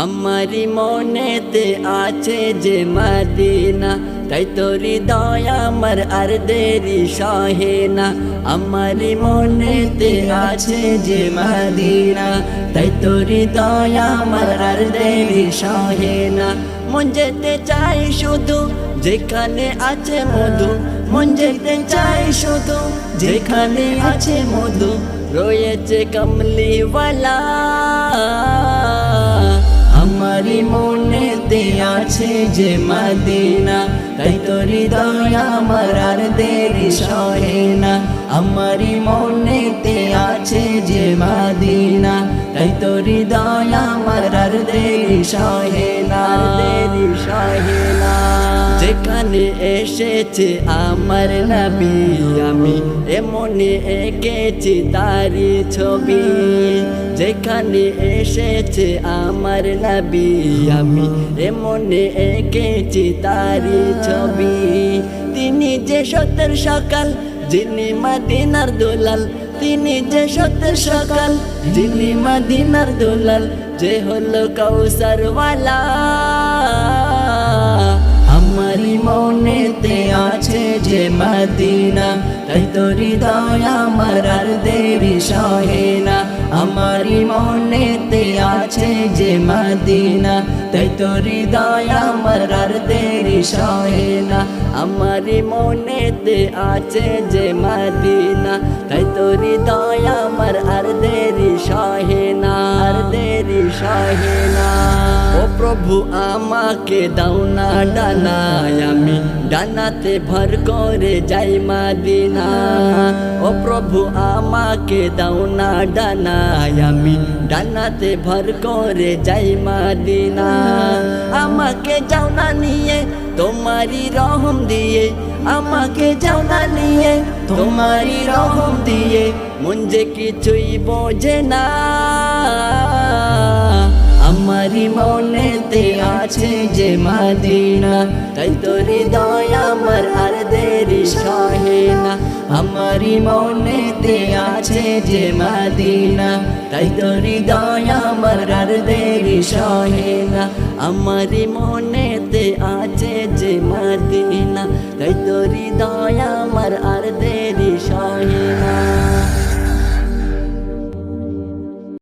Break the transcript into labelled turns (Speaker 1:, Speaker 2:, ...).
Speaker 1: আমারি মনেতে আছে যে মদিনা, তাই তোর হৃদয় আমার আর দেরি সহে না। আমারি মনেতে আছে যে মদিনা, তাই তোর হৃদয় আমার আর দেরি সহে না। মন যেতে চাই শুধু যেখানে আছে মধু, মন যেতে চাই শুধু যেখানে আছে মধু, রয়েছে কমলিওয়ালা। আমারি মনেতে আছে যে মদিনা, তাই তোর হৃদয় আমার আর দেরি সহে না। আমারি মনেতে আছে যে মদিনা, তাই তোর হৃদয় আমার আর দেরি সহে না, দেরি সহে না। যেখানে এসেছে আমার নবী, আমি এমনি এঁকেছি তারি ছবি। যেখানে এসেছে আমার নবী, আমি এমনি এঁকেছি তারি ছবি। তিনি যে সত্যের সকাল, যিনি মদিনার দুলাল, তিনি যে সত্যের সকাল, যিনি মদিনার দুলাল, যে হলো কৌসারওয়ালা। আমারি মনেতে আছে যে মদিনা, তাই তোর হৃদয় আমার আর দেরি সহে না। আমারি মনেতে আছে যে মদিনা, তাই তোর হৃদয় আমার আর দেরি সহে না। আমারি মনেতে আছে যে মদিনা, তাই তোর হৃদয় আমার আর দেরি সহে না, আর দেরি সহে না। ও প্রভু আমাকে দাও না ডানায়, আমি ডানাতে ভর করে যাই মদিনা। ও প্রভু আমাকে দাও না ডানায়, আমি ডানাতে ভর করে যাই মদিনা। আমাকে যাও না নিয়ে তোমারি রহম দিয়ে, আমাকে যাও না নিয়ে তোমারি রহম দিয়ে, মন যে কিছুই বোঝে না। আমারি মনেতে আছে যে মদিনা, তাই তোর হৃদয় আমার আর দেরি সহে না। আমারি মনেতে আছে যে মদিনা, তাই তোর হৃদয় আমার আর দেরি সহে না। আমারি মনেতে আছে যে মদিনা, তাই তোর হৃদয় আমার